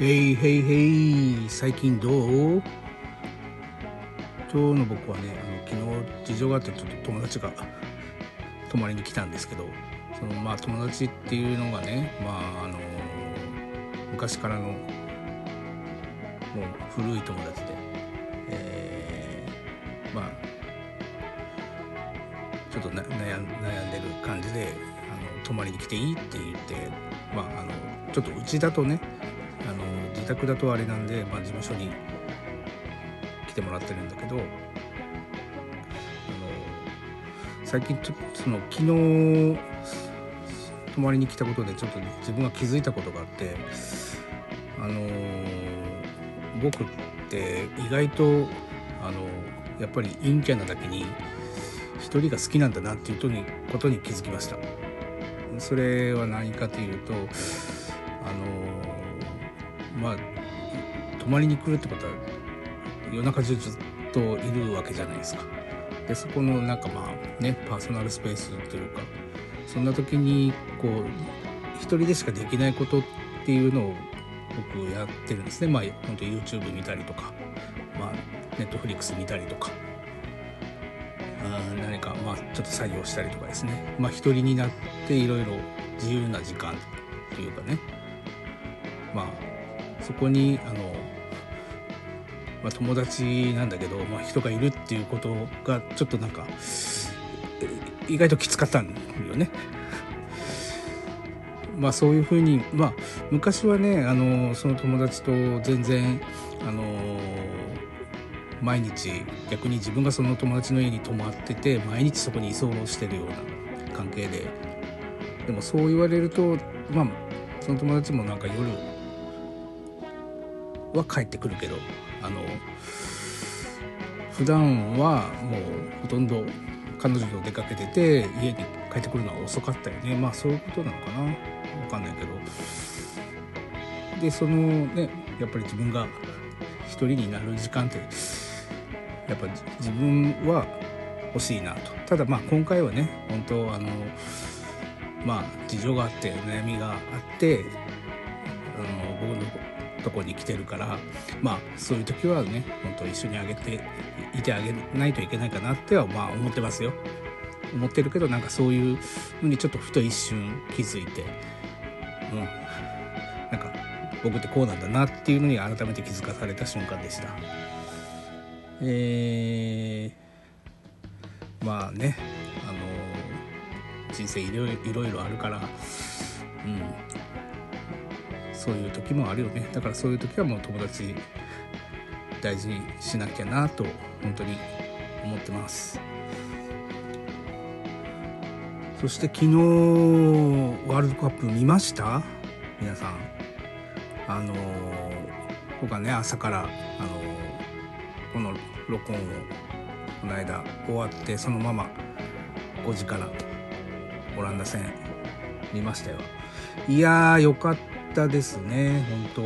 最近どう？今日の僕はね、昨日事情があってちょっと友達が泊まりに来たんですけど、友達っていうのがね、昔からのもう古い友達で、ちょっと悩んでる感じで泊まりに来ていいって言って、ちょっとうちだとね、自宅だとあれなんで、事務所に来てもらってるんだけど、最近ちょっと昨日泊まりに来たことでちょっと自分が気づいたことがあって、僕って意外とやっぱり陰キャなだけに一人が好きなんだなっていうことに気づきました。それは何かというと、泊まりに来るってことは夜中中ずっといるわけじゃないですか。でそこのパーソナルスペースというか、そんな時に一人でしかできないことっていうのを僕やってるんですね。本当 YouTube 見たりとか、Netflix 見たりとか、何かちょっと作業したりとかですね。一人になっていろいろ自由な時間というかね、そこに友達なんだけど、人がいるっていうことがちょっと意外ときつかったんよね。そういうふうに昔はね、その友達と全然毎日逆に自分がその友達の家に泊まってて毎日そこに居候してるような関係で、でもそう言われるとその友達も夜は帰ってくるけど、普段はもうほとんど彼女と出かけてて家に帰ってくるのは遅かったよね。そういうことなのかな、分かんないけど。でやっぱり自分が一人になる時間ってやっぱ自分は欲しいなと。ただ今回はね、本当事情があって悩みがあって僕のとこに来てるから、そういう時はね本当一緒にいてあげないといけないかなっては思ってますよ。思ってるけどそういうふうにちょっとふと一瞬気づいて、僕ってこうなんだなっていうのに改めて気づかされた瞬間でした。人生いろいろあるから、そういう時もあるよね。だからそういう時はもう友達大事にしなきゃなと本当に思ってます。そして昨日ワールドカップ見ました？皆さん。僕はね朝からこの録音をこの間終わってそのまま5時からオランダ戦見ましたよ。いやーよかったですね。本当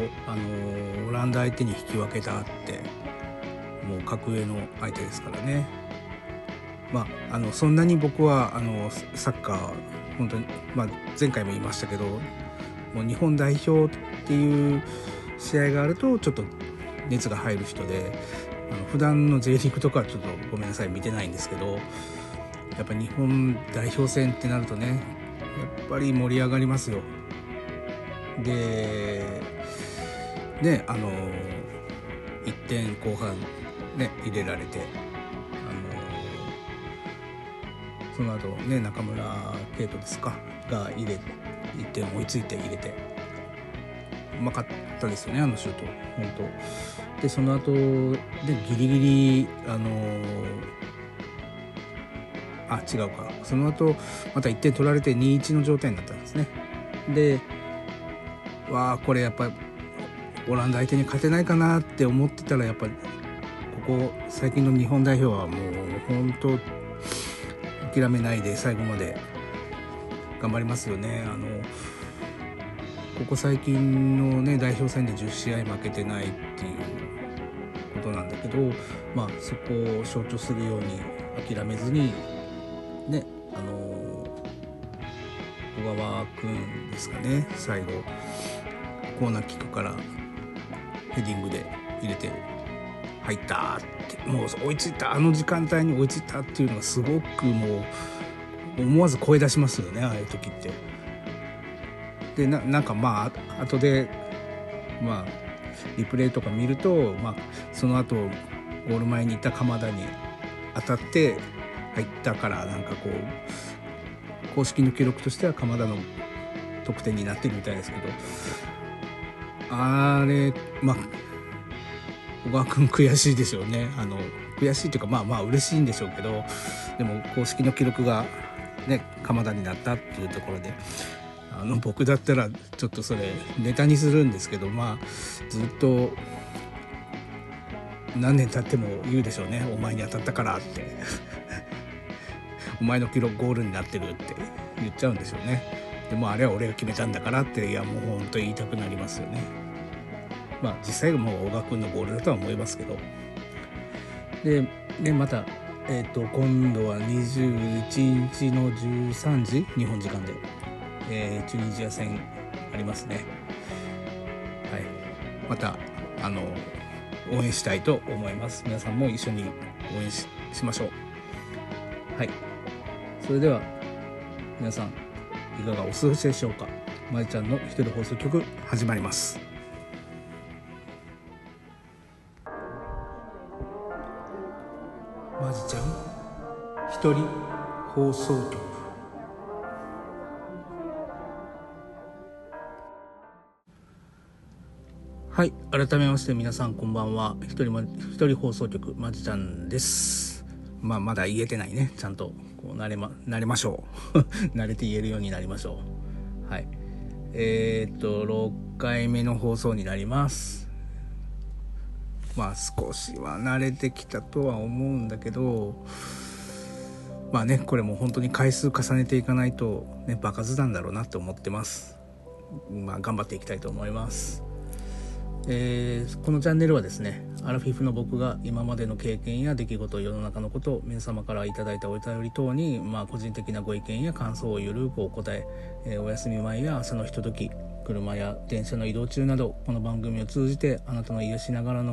オランダ相手に引き分けたってもう格上の相手ですからね。そんなに僕はサッカー本当に前回も言いましたけど、もう日本代表っていう試合があるとちょっと熱が入る人で、普段の J リーグとかはちょっとごめんなさい見てないんですけど、やっぱ日本代表戦ってなるとねやっぱり盛り上がりますよ。でね1点後半ね入れられて、その後ね中村敬斗ですかが1点追いついて入れてうまかったですよね、シュート本当で。その後でギリギリ違うか、その後また1点取られて 2-1 の状態になったんですね。でこれやっぱりオランダ相手に勝てないかなって思ってたら、やっぱりここ最近の日本代表はもう本当諦めないで最後まで頑張りますよね。ここ最近のね代表戦で10試合負けてないっていうことなんだけど、そこを象徴するように諦めずにね、小川くんですかね、最後コーナーキックからヘディングで入れて入ったって、もう追いついた、あの時間帯に追いついたっていうのがすごくもう思わず声出しますよね、ああいう時って。でなんかまあ後でまあリプレイとか見ると、まあ、その後ゴール前にいた鎌田に当たって入ったから、なんかこう公式の記録としては鎌田の得点になってるみたいですけど、あれまあ小川君悔しいでしょうね。悔しいというかまあ嬉しいんでしょうけど、でも公式の記録がね鎌田になったっていうところで、僕だったらちょっとそれネタにするんですけど、まあずっと何年経っても言うでしょうね、お前に当たったからってお前の記録ゴールになってるって言っちゃうんでしょうね。でもあれは俺が決めたんだからって、いやもう本当に言いたくなりますよね。まあ実際もう小川君のゴールだとは思いますけど。でまた今度は21日の13時日本時間で、チュニジア戦ありますね。はい、また応援したいと思います。皆さんも一緒に応援 しましょう。はい、それでは皆さんいかがお過ごしでしょうか。まりちゃんの一人放送局始まります。まじちゃん一人放送局。はい、改めまして皆さんこんばんは。一人放送局まじちゃんです。まだ言えてないね。ちゃんとこう慣れましょう慣れて言えるようになりましょう。はい、6回目の放送になります。まあ少しは慣れてきたとは思うんだけど、まあね、これも本当に回数重ねていかないとね、場数なんだろうなと思ってます。まあ頑張っていきたいと思います。このチャンネルはですね、アラフィフの僕が今までの経験や出来事、世の中のこと、皆様からいただいたお便り等に、個人的なご意見や感想をゆるくお答え、お休み前や朝のひととき、車や電車の移動中など、この番組を通じてあなたの癒しながら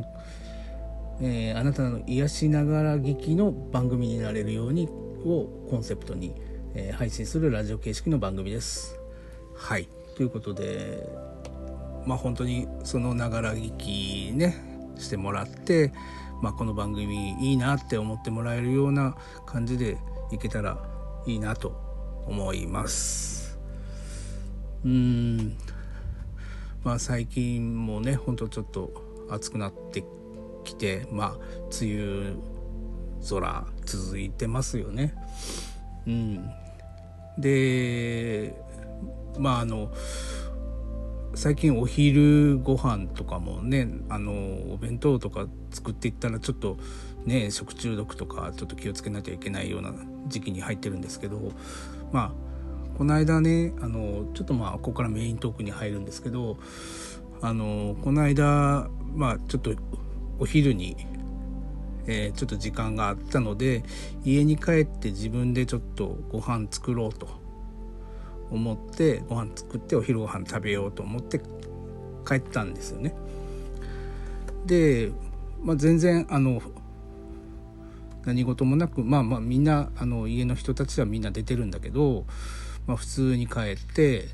聞きの番組になれるようにをコンセプトに、配信するラジオ形式の番組です。はい、ということで、本当にそのながら聞きねしてもらって、この番組いいなって思ってもらえるような感じでいけたらいいなと思います。最近もね本当ちょっと暑くなってきて、梅雨空続いてますよね。で最近お昼ご飯とかもね、お弁当とか作っていったらちょっとね食中毒とかちょっと気をつけなきゃいけないような時期に入ってるんですけど、この間ねちょっとここからメイントークに入るんですけど、この間ちょっとお昼に、ちょっと時間があったので家に帰って自分でちょっとご飯作ろうと思ってご飯作ってお昼ご飯食べようと思って帰ったんですよね。で、全然何事もなくみんな家の人たちはみんな出てるんだけど、普通に帰って、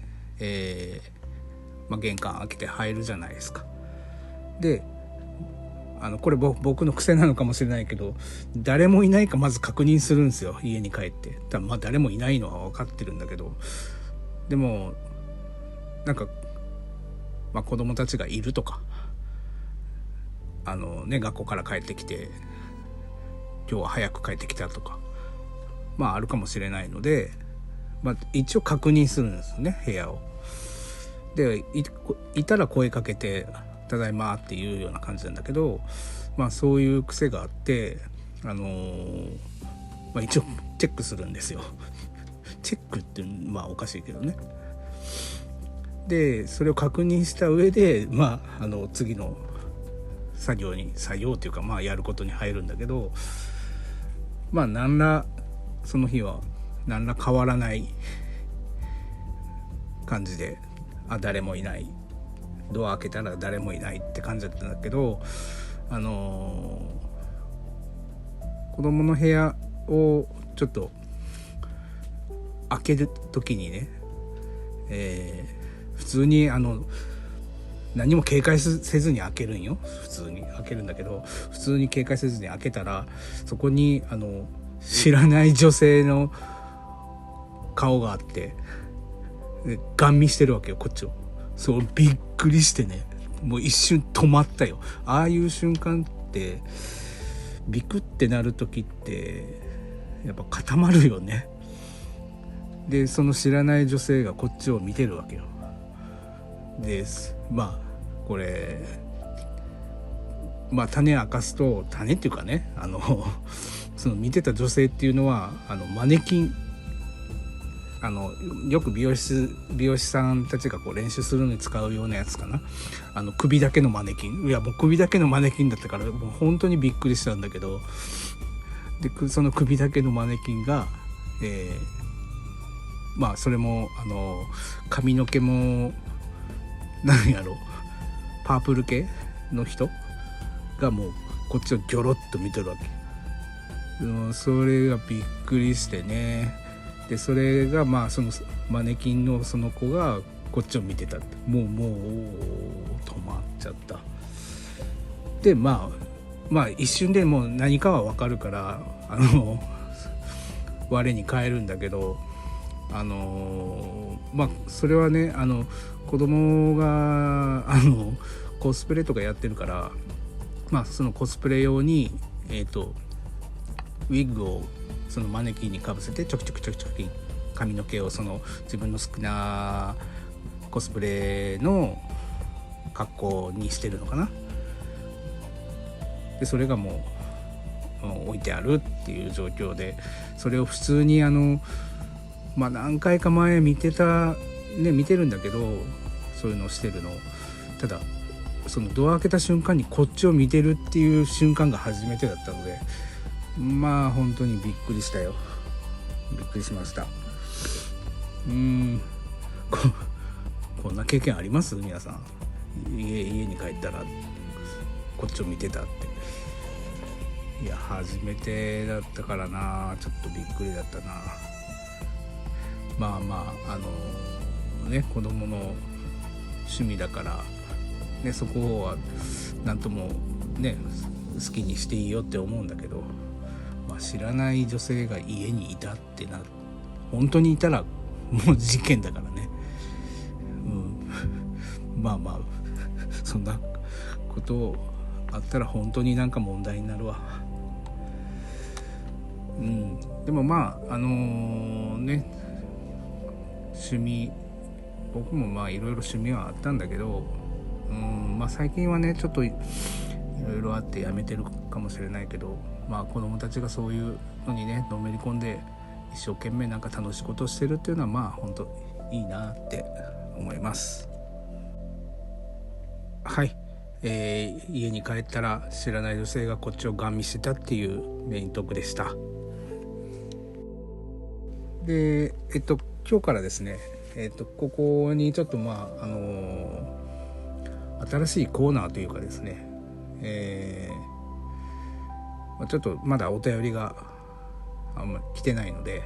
玄関開けて入るじゃないですか。でこれ僕の癖なのかもしれないけど、誰もいないかまず確認するんですよ、家に帰って。誰もいないのは分かってるんだけど、でもなんか、子供たちがいるとか学校から帰ってきて今日は早く帰ってきたとかあるかもしれないので、一応確認するんですよね、部屋を。で いたら声かけてただいまっていうような感じなんだけど、そういう癖があって、一応チェックするんですよチェックっておかしいけどね。でそれを確認した上で次の作業っていうかやることに入るんだけど、何らその日は何ら変わらない感じで誰もいないドア開けたら誰もいないって感じだったんだけど、子供の部屋をちょっと開ける時にね、普通に何も警戒せずに開けるんよ。普通に開けるんだけど、普通に警戒せずに開けたら、そこに知らない女性の顔があって、ガン見してるわけよ、こっちを。そうびっくりしてね、もう一瞬止まったよ。ああいう瞬間ってビクってなる時ってやっぱ固まるよね。でその知らない女性がこっちを見てるわけよ。でまあこれ種明かすと、種っていうかね、その見てた女性っていうのはマネキン、よく美容師さんたちがこう練習するのに使うようなやつかな。首だけのマネキン、いやもう首だけのマネキンだったからもう本当にびっくりしたんだけど、でその首だけのマネキンが、それも髪の毛も何やろ、パープル系の人がもうこっちをギョロッと見てるわけ。それがびっくりしてね。でそれがそのマネキンのその子がこっちを見てたって、もう止まっちゃった。で一瞬でもう何かは分かるから我に返るんだけど、それはね子供がコスプレとかやってるから、そのコスプレ用にウィッグをそのマネキンにかぶせてちょき髪の毛をその自分の好きなコスプレの格好にしてるのかな。でそれがもう置いてあるっていう状況で、それを普通に何回か前見てるんだけど、そういうのをしてるの。ただそのドア開けた瞬間にこっちを見てるっていう瞬間が初めてだったので、本当にびっくりしたよ。びっくりしました。こんな経験あります？皆さん。家に帰ったらこっちを見てたって。いや初めてだったからな、ちょっとびっくりだったな。子供の趣味だからね、そこはなんともね好きにしていいよって思うんだけど、知らない女性が家にいたって本当にいたらもう事件だからね。そんなことあったら本当になんか問題になるわ。でも趣味、僕もいろいろ趣味はあったんだけど、最近はねちょっといろいろあってやめてるかもしれないけど、子供たちがそういうのにねのめり込んで一生懸命なんか楽しいことをしてるっていうのは本当いいなって思います。はい、家に帰ったら知らない女性がこっちをガン見してたっていうメイントークでした。で今日からですねここにちょっと新しいコーナーというかですね、ちょっとまだお便りがあんま来てないので、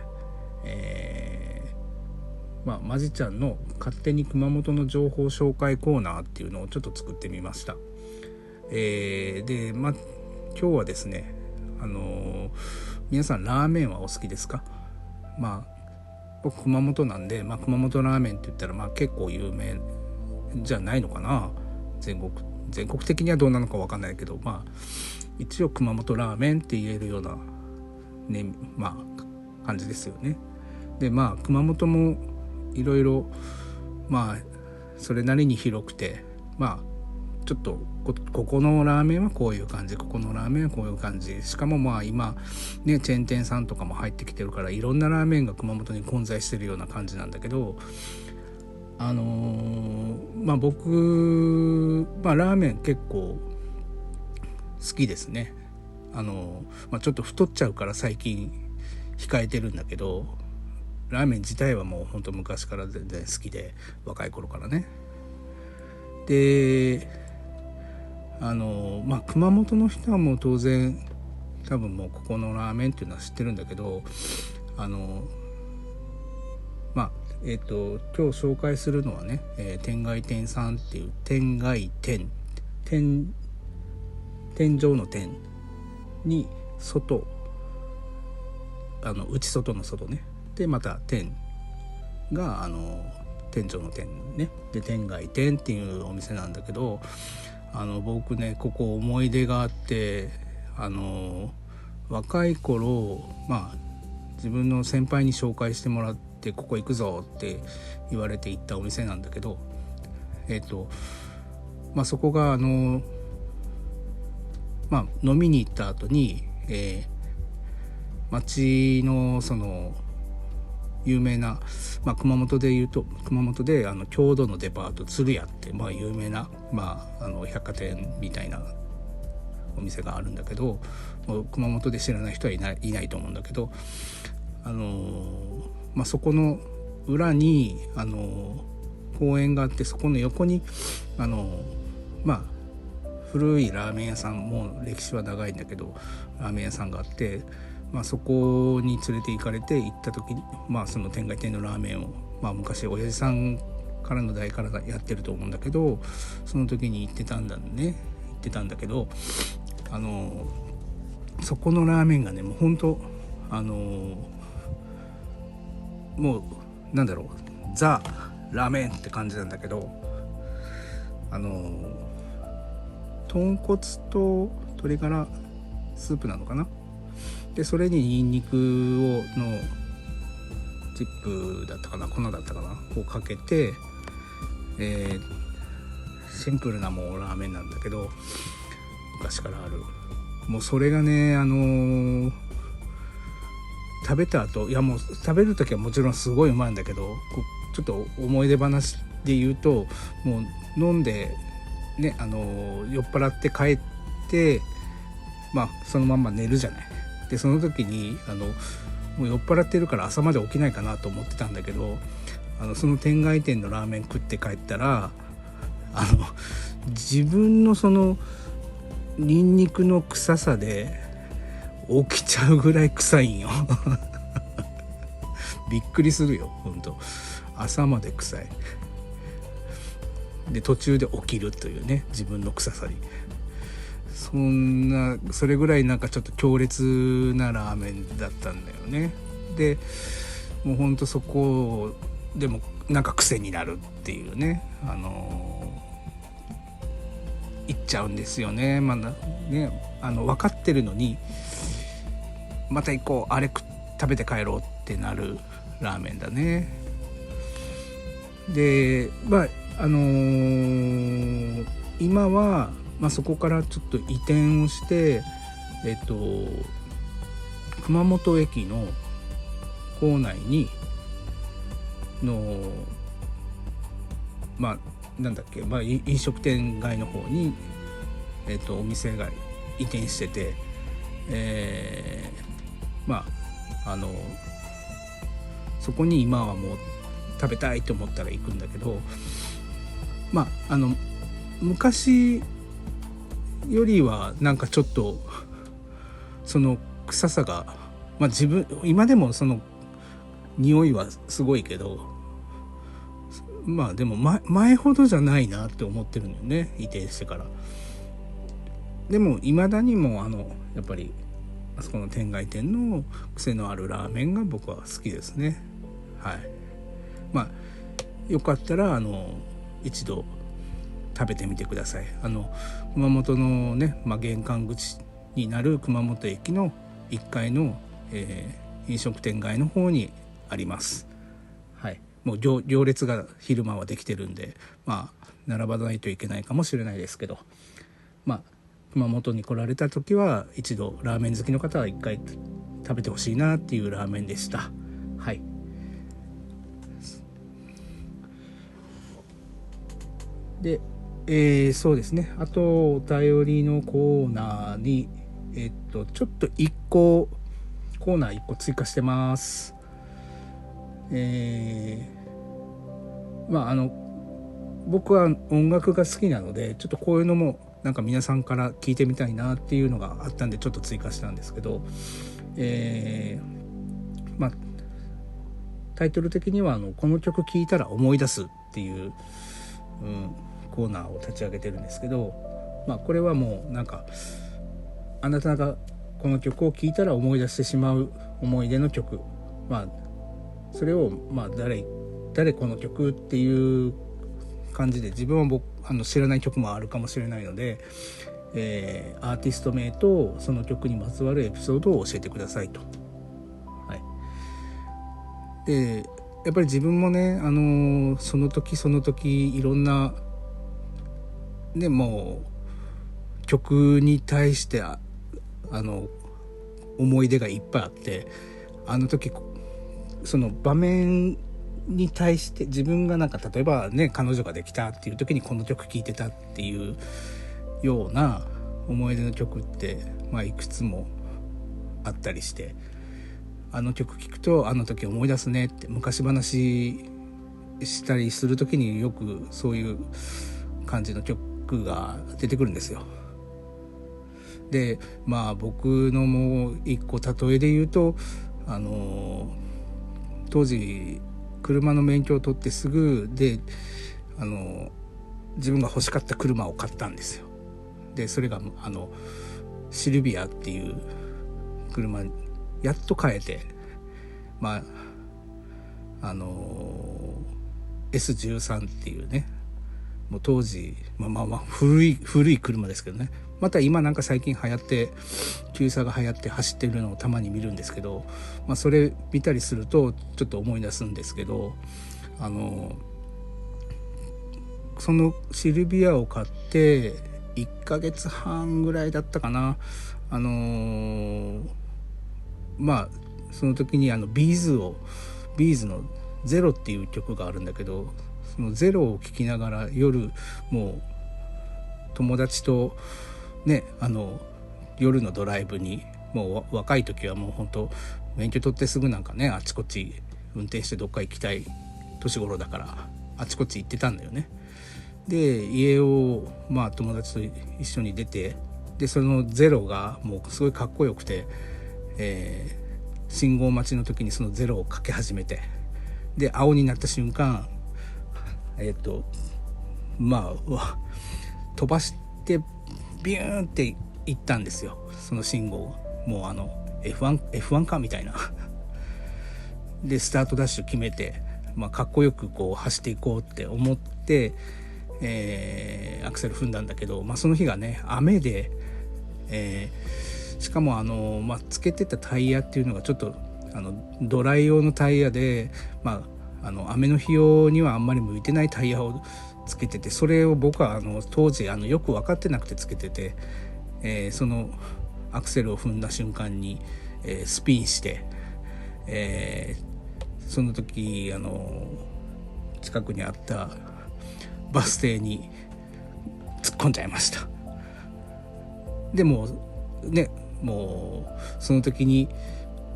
まじちゃんの勝手に熊本の情報紹介コーナーっていうのをちょっと作ってみました。で今日はですね皆さんラーメンはお好きですか？僕熊本なんで、熊本ラーメンって言ったら結構有名じゃないのかな。全国的にはどうなのか分かんないけど、一応熊本ラーメンって言えるようなね感じですよね。で熊本もいろいろそれなりに広くてちょっとここのラーメンはこういう感じ、ここのラーメンはこういう感じ、しかも今ねチェーン店さんとかも入ってきてるからいろんなラーメンが熊本に混在してるような感じなんだけど、僕ラーメン結構好きですね。ちょっと太っちゃうから最近控えてるんだけど、ラーメン自体はもう本当昔から全然好きで、若い頃からね。で熊本の人はもう当然多分もうここのラーメンっていうのは知ってるんだけど、今日紹介するのはね、天外天さんっていう天外天天井の天に外内外の外ねでまた天が天井の天ねで天外天っていうお店なんだけど、僕ねここ思い出があって、若い頃自分の先輩に紹介してもらってここ行くぞって言われて行ったお店なんだけど、そこが飲みに行った後に、町のその有名な、熊本で郷土のデパート鶴屋って、有名な、百貨店みたいなお店があるんだけど、もう熊本で知らない人はいないと思うんだけど、そこの裏に公園があって、そこの横に古いラーメン屋さん、もう歴史は長いんだけどラーメン屋さんがあって、そこに連れて行かれて行った時に、その天外天のラーメンを、昔親父さんからの代からやってると思うんだけど、その時に行ってたんだけど、そこのラーメンがねもう本当もうなんだろうザ・ラーメンって感じなんだけど、豚骨と鶏ガラスープなのかな、でそれにニンニクのチップだったかな、粉だったかなをかけて、シンプルなもうラーメンなんだけど、昔からあるもうそれがね食べた後、もう食べる時はもちろんすごいうまいんだけど、ちょっと思い出話で言うと、もう飲んでね酔っ払って帰ってそのまんま寝るじゃない。でその時にもう酔っ払ってるから朝まで起きないかなと思ってたんだけど、その天外天のラーメン食って帰ったら自分のそのニンニクの臭さで起きちゃうぐらい臭いんよびっくりするよほんと。朝まで臭いで途中で起きるというね、自分の臭さに。それぐらいなんかちょっと強烈なラーメンだったんだよね。でもうほんとそこでもなんか癖になるっていうね、行っちゃうんですよね。分かってるのにまた行こう、あれ食べて帰ろうってなるラーメンだね。で今は、そこからちょっと移転をして熊本駅の構内になんだっけ、飲食店街の方に、お店が移転してて、そこに今はもう食べたいと思ったら行くんだけど、昔よりはなんかちょっとその臭さが、今でもその匂いはすごいけど、でも前ほどじゃないなって思ってるのよね、移転してから。でも未だにもやっぱりあそこの天外天の癖のあるラーメンが僕は好きですね。はい。よかったら一度食べてみてください。熊本のね、玄関口になる熊本駅の1階の、飲食店街の方にあります。はい。もう行列が昼間はできてるんで、並ばないといけないかもしれないですけど、熊本に来られた時は一度ラーメン好きの方は1回食べてほしいなっていうラーメンでした。はい。で、そうですね。あとお便りのコーナーにちょっとコーナー1個追加してます。僕は音楽が好きなので、ちょっとこういうのもなんか皆さんから聞いてみたいなっていうのがあったんでちょっと追加したんですけど、まあタイトル的にはこの曲聴いたら思い出すっていう、コーナーを立ち上げてるんですけど、これはもうなんかあなたがこの曲を聴いたら思い出してしまう思い出の曲、それを誰この曲っていう感じで、自分は知らない曲もあるかもしれないので、アーティスト名とその曲にまつわるエピソードを教えてくださいと。でやっぱり自分もね、その時その時いろんなね、もう曲に対して思い出がいっぱいあって、あの時その場面に対して自分がなんか例えばね、彼女ができたっていう時にこの曲聴いてたっていうような思い出の曲っていくつもあったりして、あの曲聴くとあの時思い出すねって昔話したりする時によくそういう感じの曲が出てくるんですよ。で僕のもう一個例えで言うと、当時車の免許を取ってすぐで自分が欲しかった車を買ったんですよ。でそれがシルビアっていう車にやっと買えて、S13 っていうね、もう当時古い車ですけどね、また今なんか最近流行って旧車が流行って走ってるのをたまに見るんですけど、それ見たりするとちょっと思い出すんですけど、そのシルビアを買って1ヶ月半ぐらいだったかな。その時にビーズのゼロっていう曲があるんだけど、そのゼロを聴きながら夜もう友達とね、夜のドライブに、もう若い時はもう本当免許取ってすぐなんかね、あちこち運転してどっか行きたい年頃だからあちこち行ってたんだよね。で家を友達と一緒に出て、でそのゼロがもうすごいかっこよくて、信号待ちの時にそのゼロをかけ始めて、で青になった瞬間飛ばしてビューンって行ったんですよ、その信号。もうF1 かみたいなでスタートダッシュ決めて、かっこよくこう走っていこうって思って、アクセル踏んだんだけど、その日がね雨で、しかもつけてたタイヤっていうのがちょっとドライ用のタイヤで、雨の日用にはあんまり向いてないタイヤをつけてて、それを僕は当時よく分かってなくてつけてて、そのアクセルを踏んだ瞬間に、スピンして、その時近くにあったバス停に突っ込んじゃいました。でもね、もうその時に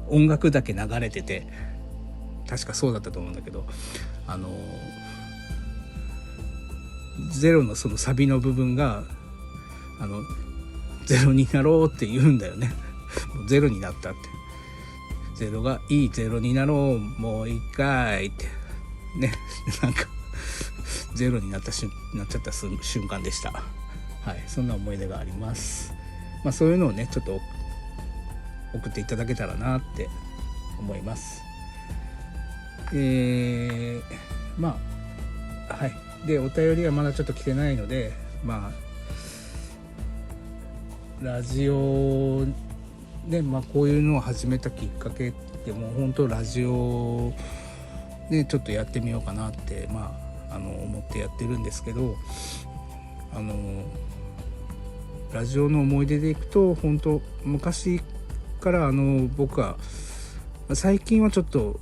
音楽だけ流れてて、確かそうだったと思うんだけど、ゼロのそのサビの部分がゼロになろうって言うんだよね。ゼロになったって、ゼロがいいゼロになろうもう一回ってね、なんかゼロになっちゃった瞬間でした。はい、そんな思い出があります。そういうのをねちょっと送っていただけたらなって思います。でお便りはまだちょっと来てないので、ラジオで、こういうのを始めたきっかけってもう本当ラジオでちょっとやってみようかなって思ってやってるんですけど、ラジオの思い出でいくと本当昔から僕は最近はちょっと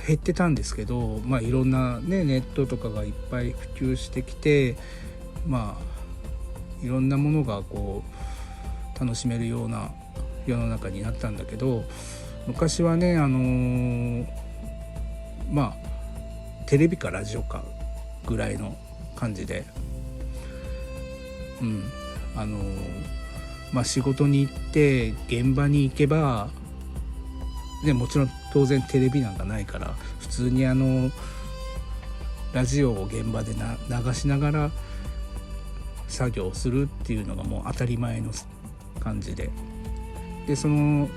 減ってたんですけど、いろんなねネットとかがいっぱい普及してきて、いろんなものがこう楽しめるような世の中になったんだけど、昔はねテレビかラジオかぐらいの感じで、仕事に行って現場に行けばね、もちろん当然テレビなんかないから普通にラジオを現場で流しながら作業をするっていうのがもう当たり前の感じで、その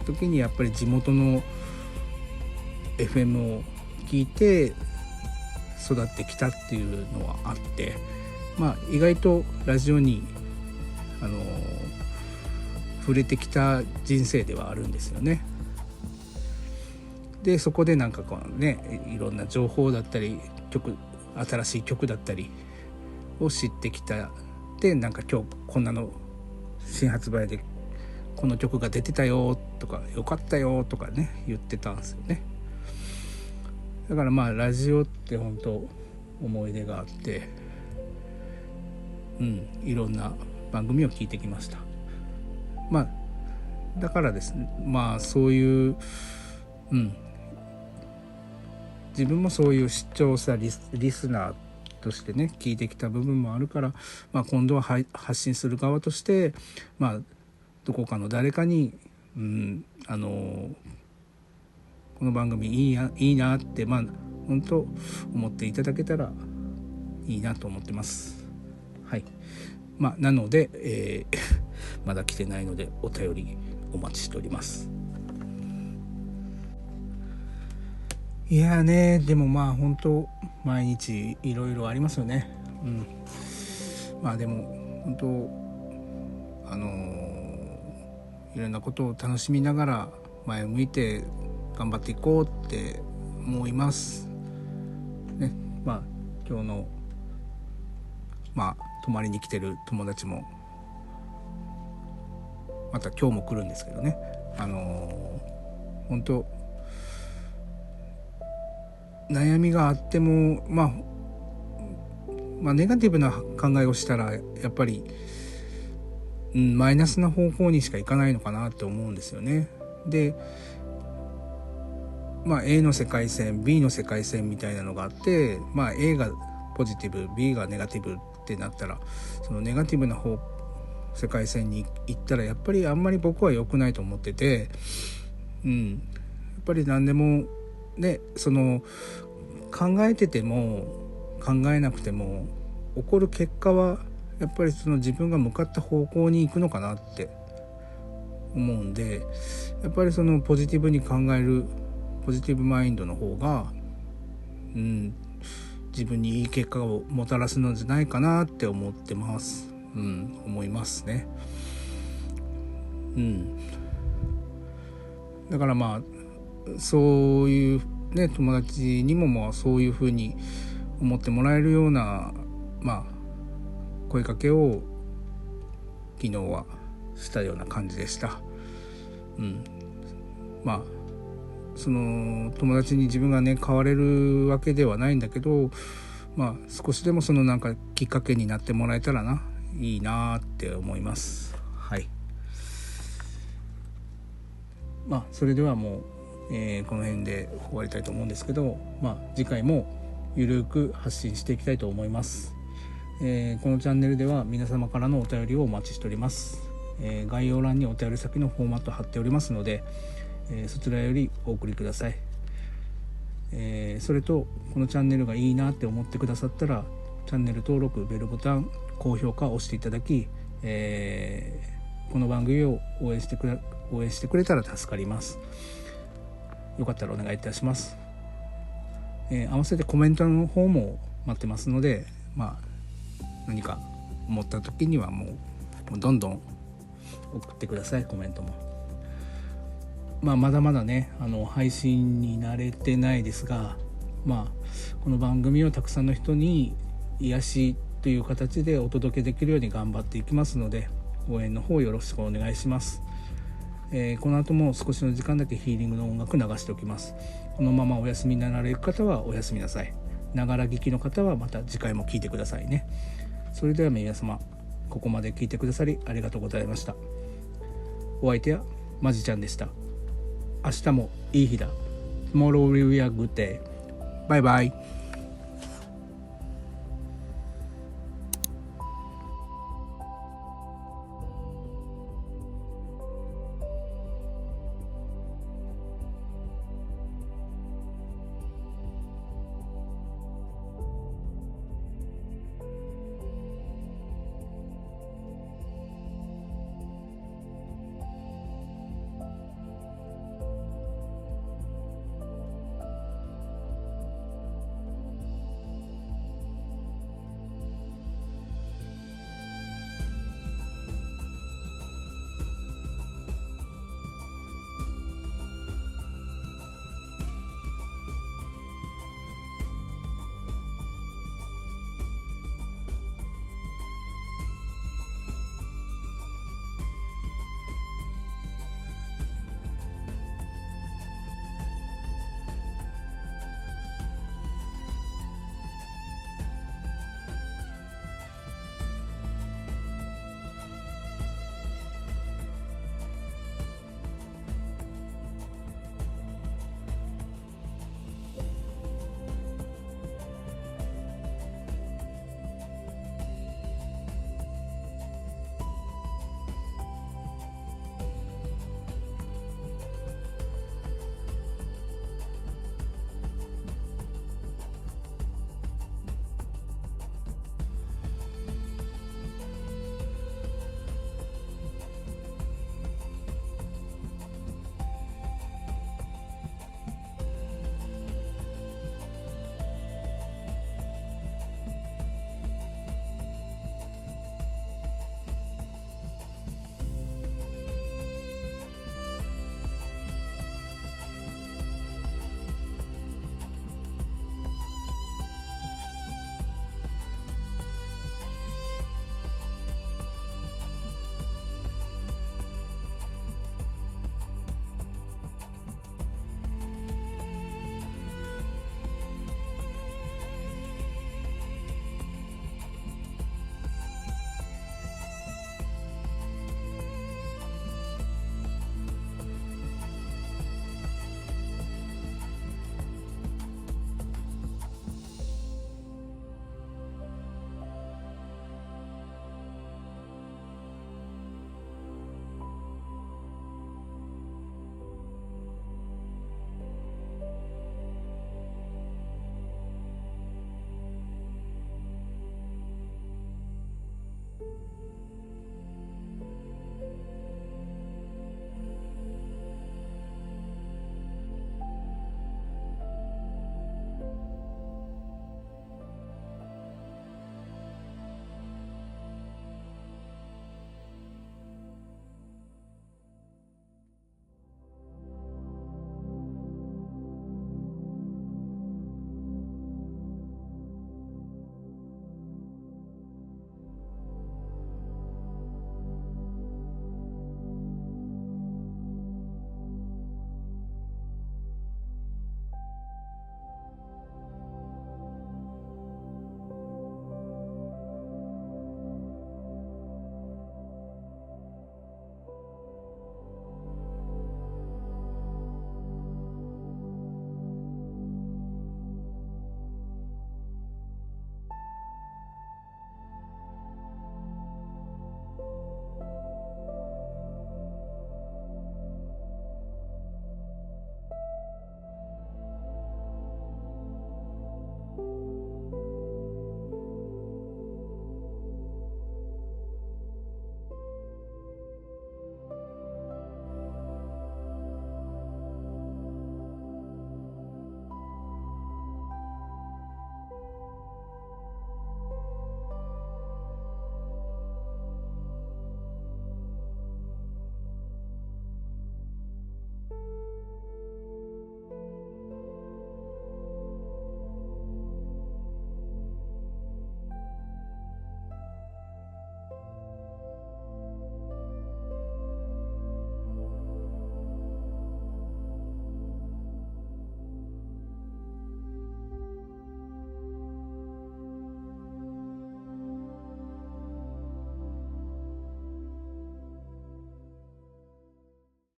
時にやっぱり地元の FM を聞いて育ってきたっていうのはあって、意外とラジオに触れてきた人生ではあるんですよね。でそこでなんかこうね、いろんな情報だったり新しい曲だったりを知ってきた。でなんか今日こんなの新発売でこの曲が出てたよとかよかったよとかね言ってたんですよね。だからラジオって本当思い出があって、いろんな番組を聞いてきました。だからですね、そういう、自分もそういう視聴者リスナーとしてね聞いてきた部分もあるから、今度は発信する側として、どこかの誰かに、この番組いいなって本当思っていただけたらいいなと思ってます。はい。なので、まだ来てないのでお便りお待ちしております。いやね、でも本当毎日いろいろありますよね。でも本当いろんなことを楽しみながら前を向いて頑張っていこうって思いますね。今日の泊まりに来てる友達もまた今日も来るんですけどね、本当悩みがあってもネガティブな考えをしたらやっぱり、マイナスな方向にしかいかないのかなって思うんですよね。でA の世界線 B の世界線みたいなのがあって、A がポジティブ B がネガティブってなったら、そのネガティブな世界線に行ったらやっぱりあんまり僕は良くないと思ってて、やっぱり何でもね、その考えてても考えなくても起こる結果はやっぱりその自分が向かった方向に行くのかなって思うんで、やっぱりそのポジティブに考えるポジティブマインドの方が、自分にいい結果をもたらすのじゃないかなって思ってます。思いますね。だからそういうね友達にもそういうふうに思ってもらえるような声かけを昨日はしたような感じでした。その友達に自分がね変われるわけではないんだけど、少しでもそのなんかきっかけになってもらえたらいいなって思います。はい。それではもう、この辺で終わりたいと思うんですけど、次回もゆるく発信していきたいと思います。このチャンネルでは皆様からのお便りをお待ちしております。概要欄にお便り先のフォーマット貼っておりますので、そちらよりお送りください。それとこのチャンネルがいいなって思ってくださったらチャンネル登録、ベルボタン、高評価を押していただき、この番組を応援してくれたら助かります。よかったらお願いいたします。合わせてコメントの方も待ってますので、何か思った時にはもうどんどん送ってください。コメントもまだまだね配信に慣れてないですが、この番組をたくさんの人に癒しという形でお届けできるように頑張っていきますので、応援の方よろしくお願いします。この後も少しの時間だけヒーリングの音楽流しておきます。このままお休みになられる方はお休みなさい。ながら聞きの方はまた次回も聞いてくださいね。それでは皆様、ここまで聞いてくださりありがとうございました。お相手はマジちゃんでした。明日もいい日だ。Tomorrow will be a good day. Bye bye.